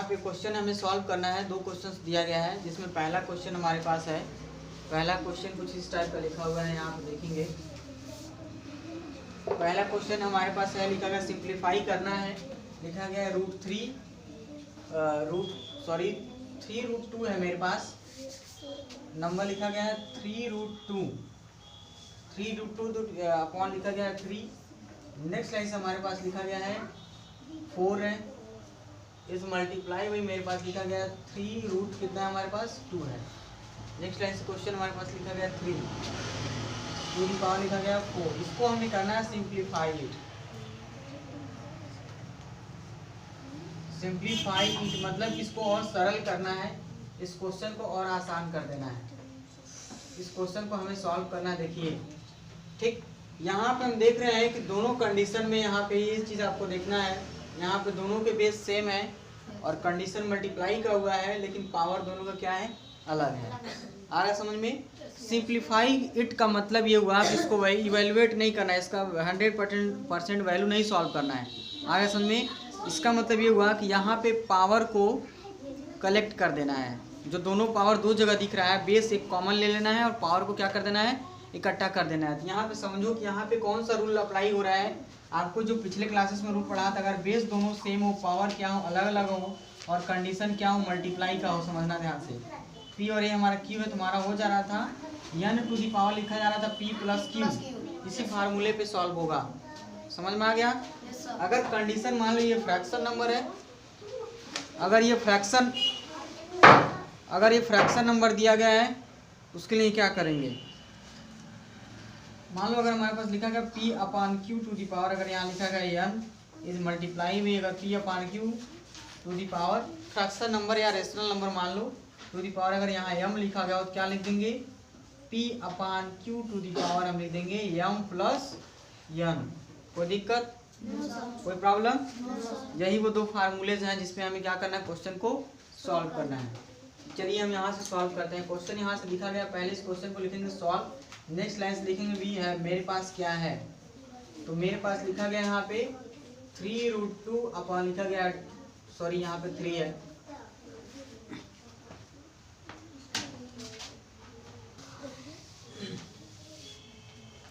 पे क्वेश्चन हमें सॉल्व करना है। 2 क्वेश्चंस दिया गया है, जिसमें पहला क्वेश्चन हमारे पास है। पहला क्वेश्चन कुछ इस टाइप का लिखा हुआ है, यहाँ पे देखेंगे। पहला क्वेश्चन हमारे पास है, लिखा गया सिंप्लीफाई करना है। लिखा गया है √3 है मेरे पास। नंबर लिखा गया है 3√2 तो अपॉन लिखा गया है 3। नेक्स्ट लाइन से हमारे पास लिखा गया है 4 है। इस मल्टीप्लाई वही मेरे पास लिखा गया 3 रूट कितना है हमारे पास 2 है। नेक्स्ट लाइन से क्वेश्चन हमारे पास लिखा गया 3 टू दी पावर लिखा गया 4। इसको हमें करना है सिंप्लीफाई इट मतलब इसको और सरल करना है, इस क्वेश्चन को और आसान कर देना है। इस क्वेश्चन को हमें सॉल्व करना है। देखिए ठीक, यहाँ पे हम देख रहे हैं कि दोनों कंडीशन में यहाँ पे ये चीज़ आपको देखना है। यहाँ पे दोनों के बेस सेम है और कंडीशन मल्टीप्लाई का हुआ है, लेकिन पावर दोनों का क्या है, अलग है। आ रहा समझ में? सिंप्लीफाई इट का मतलब ये हुआ कि इसको वही इवेलुएट नहीं करना है, इसका 100% वैल्यू नहीं सॉल्व करना है। आ रहा समझ में? इसका मतलब ये हुआ कि यहाँ पे पावर को कलेक्ट कर देना है। जो दोनों पावर दो जगह दिख रहा है, बेस एक कॉमन ले लेना है और पावर को क्या कर देना है, इकट्ठा कर देना है। तो यहाँ पे समझो कि यहाँ पे कौन सा रूल अप्लाई हो रहा है। आपको जो पिछले क्लासेस में रूल पढ़ा था, अगर बेस दोनों सेम हो, पावर क्या हो, अलग अलग हो और कंडीशन क्या हो, मल्टीप्लाई का हो, समझना ध्यान से। पी और ए हमारा क्यू है, तुम्हारा हो जा रहा था n टू दी पावर लिखा जा रहा था p प्लस क्यू। इसी फार्मूले पे सॉल्व होगा। समझ में आ गया? अगर कंडीशन मान लो ये फ्रैक्शन नंबर है, अगर ये फ्रैक्शन नंबर दिया गया है, उसके लिए क्या करेंगे। मान लो अगर हमारे पास लिखा गया p upon q to the power, अगर यहाँ लिखा गया n इज मल्टीप्लाई में अगर p upon q to the power fraction number या रेशनल नंबर मान लो टू दी पावर, अगर यहाँ m लिखा गया तो क्या लिख देंगे, p upon q to the power हम लिख देंगे m प्लस n। कोई दिक्कत, कोई प्रॉब्लम? यही वो 2 फार्मूलेज हैं जिसमें हमें क्या करना है, क्वेश्चन को सॉल्व करना है। चलिए हम यहाँ से सॉल्व करते हैं। क्वेश्चन यहाँ से लिखा गया, पहले इस क्वेश्चन को लिखेंगे सॉल्व। नेक्स्ट लाइन से लिखेंगे भी है मेरे पास क्या है, तो मेरे पास लिखा गया यहाँ पे 3√2 अपॉन लिखा गया, सॉरी यहाँ पे 3 है।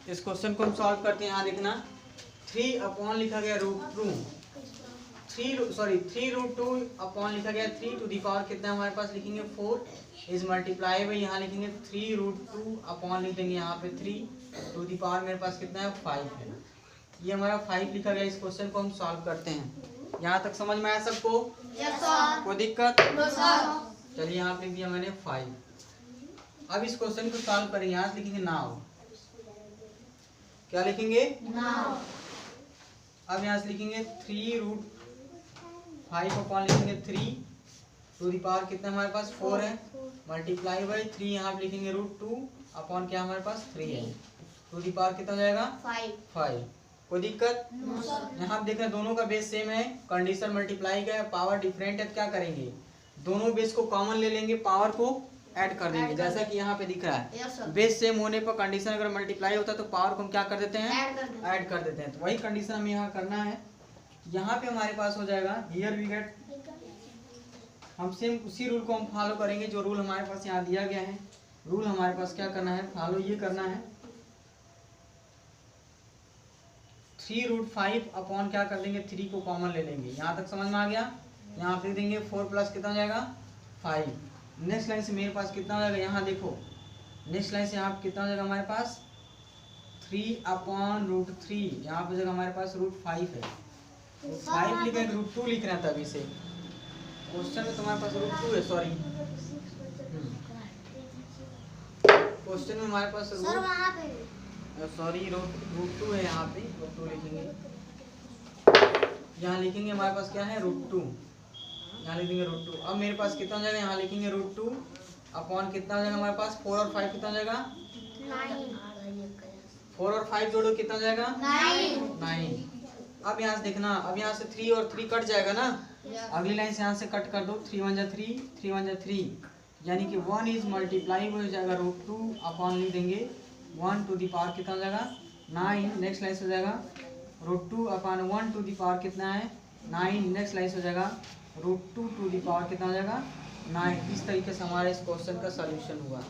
इस क्वेश्चन को हम सॉल्व करते हैं। यहाँ देखना 3 अपॉन लिखा गया √2 3√2 अपॉन लिखा गया 3 टू दी पावर कितना हमारे पास लिखेंगे 4 इज मल्टीप्लाई में यहाँ लिखेंगे 3√2 अपॉन लिख देंगे यहाँ पे 3 टू दी पावर मेरे पास कितना है 5 है। ये हमारा 5 लिखा गया। इस क्वेश्चन को हम सॉल्व करते हैं। यहाँ तक समझ में आया सबको? Yes sir. कोई दिक्कत? No sir. चलिए यहाँ पे लिख दिया मैंने 5। अब इस क्वेश्चन को सॉल्व करेंगे। यहाँ से लिखेंगे नाउ, क्या लिखेंगे, नाउ। अब यहाँ से लिखेंगे 3√5 अपॉन लिखेंगे 3 टू दी पावर कितना हमारे पास 4 है, मल्टीप्लाई बाई 3 यहाँ पे लिखेंगे √2 अपॉन क्या हमारे पास 3 है, टू दी पावर कितना हो जाएगा 5। कोई दिक्कत? No sir. यहाँ पे देख रहे हैं दोनों का बेस सेम है, कंडीशन मल्टीप्लाई का है, पावर डिफरेंट है, तो क्या करेंगे, दोनों बेस को कॉमन ले लेंगे, पावर को ऐड कर देंगे। जैसा कि यहाँ पे दिख रहा है, यस सर। बेस सेम होने पर कंडीशन अगर मल्टीप्लाई होता है तो पावर को हम क्या कर देते हैं, ऐड कर देते हैं। तो वही कंडीशन हमें यहाँ करना है। यहाँ पे हमारे पास हो जाएगा हियर वी गेट, हम सेम उसी रूल को हम फॉलो करेंगे जो रूल हमारे पास यहाँ दिया गया है। रूल हमारे पास क्या करना है, फॉलो ये करना है 3√5 अपॉन क्या कर देंगे 3 को कॉमन ले लेंगे। यहाँ तक समझ में आ गया? यहाँ पे देंगे 4 प्लस कितना हो जाएगा 5। नेक्स्ट लाइन से मेरे पास कितना हो जाएगा, यहाँ देखो नेक्स्ट लाइन से यहाँ कितना हो जाएगा हमारे पास 3 अपॉन √3, यहाँ पे जगह हमारे पास √5 है, 5 लिखा है √2 लिख रहे हैं तभी से क्वेश्चन में तुम्हारे पास √2 है, सॉरी क्वेश्चन में हमारे पास सर वहाँ पे सॉरी √2 है, यहाँ पे √2 लिखेंगे, यहाँ लिखेंगे हमारे पास क्या है √2, यहाँ लिखेंगे √2। अब मेरे पास कितना हो जाएगा, यहाँ लिखेंगे √2 अपॉन कितना हो जाएगा हमारे पास 4 और 5 कितना हो जाएगा 4 और 5 जोड़ो कितना हो जाएगा 9। अब यहाँ से देखना, अब यहाँ से 3 और 3 कट जाएगा ना, अगली लाइन से यहाँ से कट कर दो, 3 1 जा 3, 3 1 जा 3, यानी कि 1 इज मल्टीप्लाई हो जाएगा √2 अपॉन लिख देंगे 1 टू दी पावर कितना हो जाएगा 9। नेक्स्ट लाइन से हो जाएगा √2 अपॉन 1 टू दी पावर कितना है 9। नेक्स्ट लाइन से हो जाएगा √2 टू दी पावर कितना हो जाएगा 9। इस तरीके से हमारे इस क्वेश्चन का सॉल्यूशन हुआ।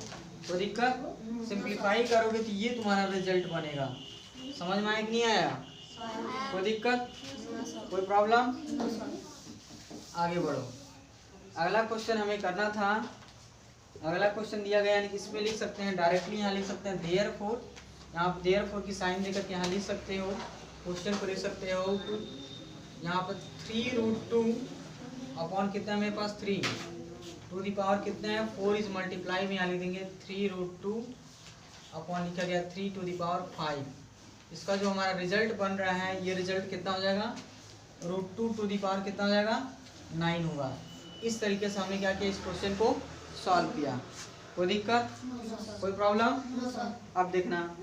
तो दिक्कत सिंप्लीफाई करोगे तो ये तुम्हारा रिजल्ट बनेगा। समझ में आया कि नहीं आया? कोई दिक्कत, कोई प्रॉब्लम? आगे बढ़ो। अगला क्वेश्चन हमें करना था, अगला क्वेश्चन दिया गया यानी कि इसमें लिख सकते हैं डायरेक्टली, यहाँ लिख सकते हैं देयरफॉर, यहाँ पर देयरफॉर की साइन देकर के यहाँ लिख सकते हो, क्वेश्चन को लिख सकते हो। यहाँ पर 3√2 अपॉन कितना है मेरे पास 3 टू दी पावर कितना है 4 इज मल्टीप्लाई में यहाँ लिख देंगे 3√2 अपॉन लिखा गया 3 टू दी पावर 5। इसका जो हमारा रिजल्ट बन रहा है ये रिजल्ट कितना हो जाएगा √2 टू दी पावर कितना हो जाएगा 9 होगा। इस तरीके से हमने क्या किया, इस क्वेश्चन को सॉल्व किया। कोई दिक्कत, कोई प्रॉब्लम? अब देखना,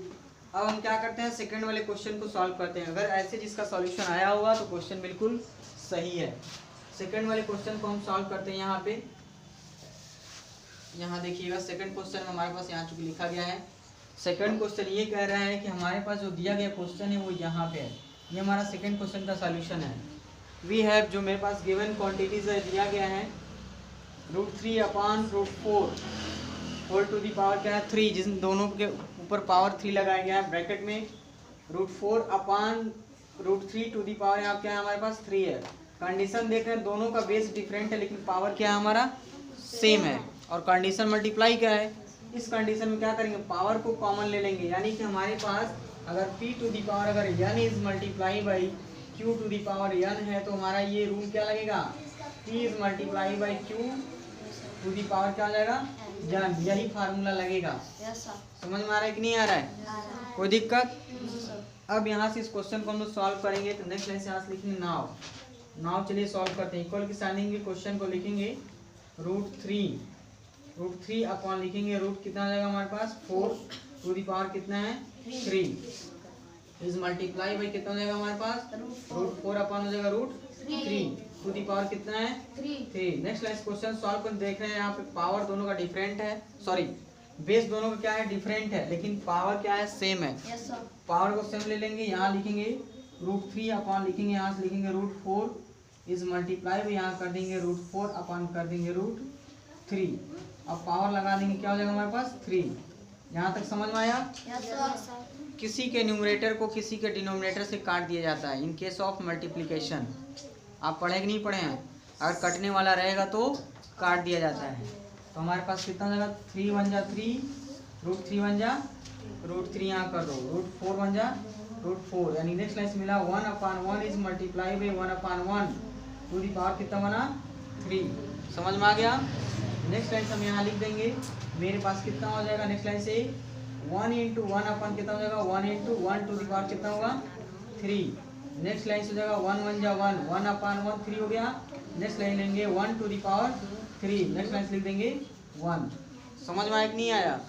अब हम क्या करते हैं सेकंड वाले क्वेश्चन को सॉल्व करते हैं। अगर ऐसे जिसका सॉल्यूशन आया होगा तो क्वेश्चन बिल्कुल सही है। सेकंड वाले क्वेश्चन को हम सॉल्व करते हैं। यहाँ पे यहाँ देखिएगा सेकंड क्वेश्चन हमारे पास यहाँ चूंकि लिखा गया है। सेकंड क्वेश्चन ये कह रहा है कि हमारे पास जो दिया गया क्वेश्चन है वो यहाँ पे है। ये हमारा सेकंड क्वेश्चन का सॉल्यूशन है। वी हैव, जो मेरे पास गिवन क्वांटिटीज है दिया गया है √3 upon √4 whole to the power क्या है 3, जिन दोनों के ऊपर पावर 3 लगाया गया है ब्रैकेट में। √4 अपॉन √3 टू दी पावर यहाँ क्या है हमारे पास 3 है। कंडीशन देख रहे हैं दोनों का बेस डिफरेंट है लेकिन पावर क्या है हमारा सेम है। और कंडीशन मल्टीप्लाई क्या है, इस कंडीशन में क्या करेंगे पावर को कॉमन ले लेंगे, यानी कि हमारे पास अगर p टू दी पावर अगर n is multiply by q to the power n है तो हमारा ये रूल क्या लगेगा p is multiply by q to the power क्या हो जाएगा n, यही फार्मूला लगेगा। समझ में आ रहा है कि नहीं आ रहा है? कोई दिक्कत? अब यहाँ से इस क्वेश्चन को हम लोग सॉल्व करेंगे तो नेक्स्ट लाइन से यहाँ से लिखेंगे नाउ चलिए सॉल्व करते हैं। इक्वल की साइनिंग क्वेश्चन को लिखेंगे √3 अपॉन लिखेंगे रूट कितना आ जाएगा हमारे पास 4 टू दी पावर कितना है 3 इज मल्टीप्लाई बाई कितना हो जाएगा हमारे पास √4 अपॉन हो जाएगा √3 टू दी पावर कितना है 3। नेक्स्ट लाइन क्वेश्चन सॉल्व कर देख रहे हैं। यहाँ पे पावर दोनों का डिफरेंट है, सॉरी बेस दोनों का क्या है डिफरेंट है लेकिन पावर क्या है सेम है। पावर को सेम ले लेंगे, यहाँ लिखेंगे √3 अपॉन लिखेंगे यहाँ से लिखेंगे √4 इज मल्टीप्लाई बाई यहाँ कर देंगे √4 अपॉन कर देंगे √3। अब पावर लगा देंगे क्या हो जाएगा हमारे पास 3। यहाँ तक समझ में आया? किसी के न्यूमरेटर को किसी के डिनोमिनेटर से काट दिया जाता है इन केस ऑफ मल्टीप्लिकेशन। आप पढ़े कि नहीं पढ़े हैं? अगर कटने वाला रहेगा तो काट दिया जाता है। तो हमारे पास कितना हो जाएगा 3 बन जा 3 √3 बन जा √3 यहाँ कर दो √4 बन जा √4, यानी नेक्स्ट लाइन मिला 1 upon 1 is multiply by 1 upon 1 to the power कितना बना 3। समझ में आ गया? नेक्स्ट लाइन से हम यहाँ लिख देंगे मेरे पास कितना हो जाएगा नेक्स्ट लाइन से 1 इंटू 1 अपन कितना हो जाएगा 1 इंटू 1 टू दी पावर कितना होगा 3। नेक्स्ट लाइन से हो जाएगा 1 1 जा 1 1 अपन 1 3 हो गया। नेक्स्ट लाइन लेंगे 1 to the power 3, next line से लिख देंगे 1। समझ में आया कि नहीं आया?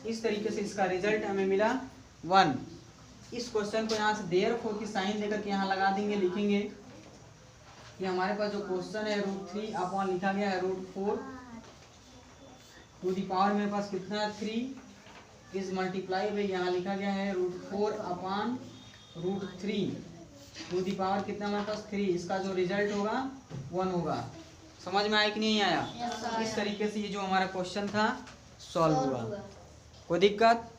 इस तरीके से इसका रिजल्ट हमें मिला 1। इस क्वेश्चन को यहाँ से देयरफॉर की साइन देकर के यहाँ लगा देंगे, लिखेंगे कि हमारे पास जो क्वेश्चन है √3 अपॉन लिखा गया है √4 टू दी पावर मेरे पास कितना है 3 इज मल्टीप्लाई बाई यहाँ लिखा गया है √4 अपॉन √3 टू दी पावर कितना हमारे पास 3। इसका जो रिजल्ट होगा 1 होगा। समझ में आया कि नहीं आया? इस तरीके से ये जो हमारा क्वेश्चन था सॉल्व हुआ। कोई दिक्कत?